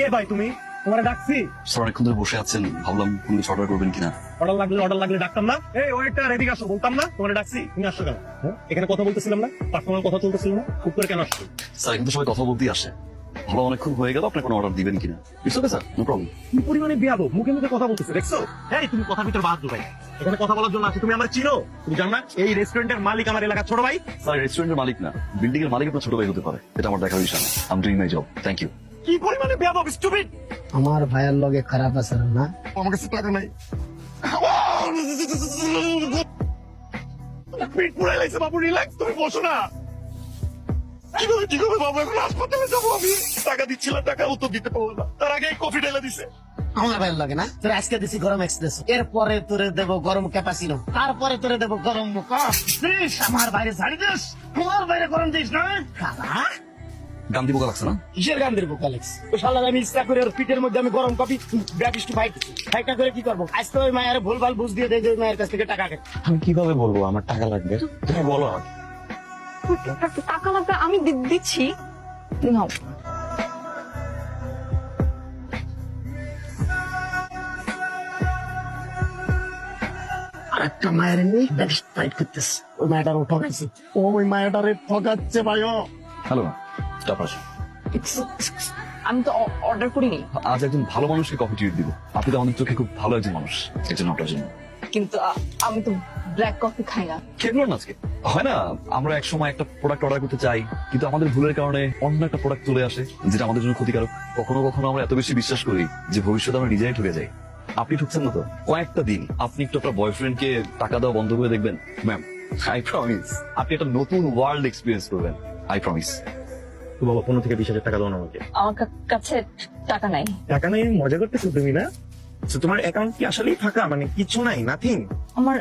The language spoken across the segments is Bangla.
কে ভাই তুমি? তোমার ডাকছি? স্যার অনেকক্ষণ ধরে বসে আছেন, ভাবলাম কোনো কিছু অর্ডার করবেন কিনা। অর্ডার লাগলে ডাকতাম না? এই ওয়েটার এদিকে আসো বলতাম না? তোমার ডাকছি, তুমি আসছো কেন? এখানে কথা বলতেছিলাম না? পার্সোনাল কথা চলতেছিল না? খুব করে কেন আসছো? স্যার কিন্তু সবাই কথা বলতেই আসে। ভালো অনেকক্ষণ হয়ে গেল, আপনার কোনো অর্ডার দিবেন কিনা? It's okay sir, no problem. কি পরিমাণে বিয়াদব, মুখে মুখে কথা বলতেছে দেখছো? এই তুমি কথার ভিতর বাদ ভাই, এখানে কথা বলার জন্য আছি। তুমি আমার চিনো? তুমি জানো না এই রেস্টুরেন্টের মালিক আমার এলাকার ছোট ভাই? স্যার রেস্টুরেন্টের মালিক না, বিল্ডিং এর মালিক আপনার ছোট ভাই হতে পারে, এটা আমার দেখার বিষয় না। I am doing my job, thank you. কি পরিমাণে বিয়াদব, স্টুপিড! আমার ভাইয়ের লগে খারাপ আচরণ না। আমার কাছে টাকা নাই। পেট পুরাই লাগছে বাবু, রিল্যাক্স, তুমি বসো না। কি করবে বাবু, এখন হাসপাতালে যাবো আমি। টাকা দিচ্ছিলাম, টাকা উত্তর দিতে পারবো না, তার আগে কফি ঢেলে দিছে। আমার ভাইয়ের লগে না, তোর আজকে দিছি গরম এক্সপ্রেস, এরপরে তোরে দেবো গরম ক্যাপাসিনো, তারপরে তোরে দেবো গরম মোকা। দিস আমার বাইরে ছাড়ি দিস, তোমার বাইরে গরম দিস না খালা। গান দিব লাগছে না? কিসের গান দিব কলেজ? ও শালা আমি ইচ্ছা করে ওর পিঠের মধ্যে আমি গরম কফি ব্যাকিস টু ফাইট ফাইটটা করে কি করবো? আজকে ওই মায়ের ভুলভাল বুঝ দিয়ে দেয় যে ওই মায়ের কাছ থেকে টাকা খায়। আমি কিভাবে বলবো আমার টাকা লাগবে? তুমি বলো আমাকে। টাকা লাগবে, আমি দিচ্ছি। নাও। আরেকটা মায়ের নিয়ে ব্যাকিস ফাইট করতেছে, ওই মায়েটার ঠকাইছে, ওই মায়েটারে ঠকাচ্ছে ভাইও। হ্যালো না, স্টপ আসো। আমি তো অর্ডার করিনি, আজ একজন ভালো মানুষকে কফি ট্রিট দিব। আপনি তো আমাদের চোখে খুব ভালো একজন মানুষ, এই জন্য আপনার জন্য। কিন্তু আমি তো ব্ল্যাক কফি খাই না। খেয়ে না আজকে হয় না, আমরা এক সময় একটা প্রোডাক্ট অর্ডার করতে চাই, কিন্তু আমাদের ভুলের কারণে অন্য একটা প্রোডাক্ট চলে আসে যেটা আমাদের জন্য ক্ষতিকারক। কখনো কখনো আমরা এত বেশি বিশ্বাস করি যে ভবিষ্যতে আমরা নিজেই ঠকে যাই। আপনি ঠকছেন না তো? কয়েকটা দিন আপনি একটু আপনার বয়ফ্রেন্ডকে টাকা দেওয়া বন্ধ করে দেখবেন, ম্যাম, আই প্রমিস আপনি একটা নতুন ওয়ার্ল্ড এক্সপিরিয়েন্স করবেন। I promise. তো বাবা 15,000 থেকে 20,000 টাকা দাও না আমাকে। আমার কাছে টাকা নাই। টাকা নাই মজা করতেছো তুমি না? তো তোমার অ্যাকাউন্ট কি আসলেই ফাঁকা, মানে কিছু নাই, নাথিং? আমার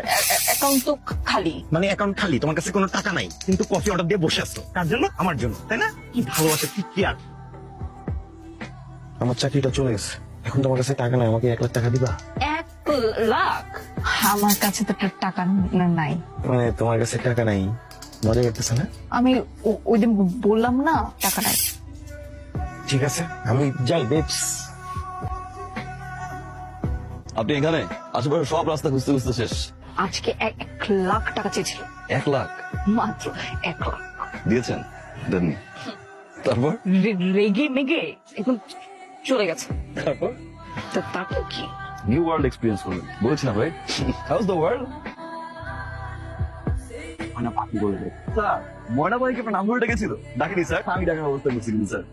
অ্যাকাউন্ট তো খালি। মানে অ্যাকাউন্ট খালি, তোমার কাছে কোনো টাকা নাই, কিন্তু কফি অর্ডার দিয়ে বসে আছো কার জন্য? আমার জন্য, তাই না? কি ভালোবাসা, কি কেয়ার। আমার চাকরিটা চলে গেছে, এখন তোমার কাছে টাকা নাই, আমাকে 1 লাখ টাকা দিবা? 1 লাখ? আমার কাছে তো টাকা নাই। মানে তোমার কাছে টাকা নাই, মজা করতেছে না? আমি ওই দিন বললাম না টাকা নাই। ঠিক আছে আমি যাই বেবস। আপনি এখানে আশেপাশে সব রাস্তা খুঁজতে খুঁজতে শেষ। আজকে 1 লাখ টাকা চেয়েছিল, 1 লাখ মাত্র 1 লাখ। দিয়েছেন? দেননি? তারপর রেগে মেগে এখন চলে গেছে। তারপর তারপর কি? নিউ ওয়ার্ল্ড এক্সপিরিয়েন্স করবেন বলেছিলাম, রাইট? How's the world? ময়না পাখি বলে স্যার, ময়না পাখিকে আপনার নাম ধরে ডেকেছিল? ডাকেনি স্যার, আমি ডাকার অবস্থা করছি স্যার।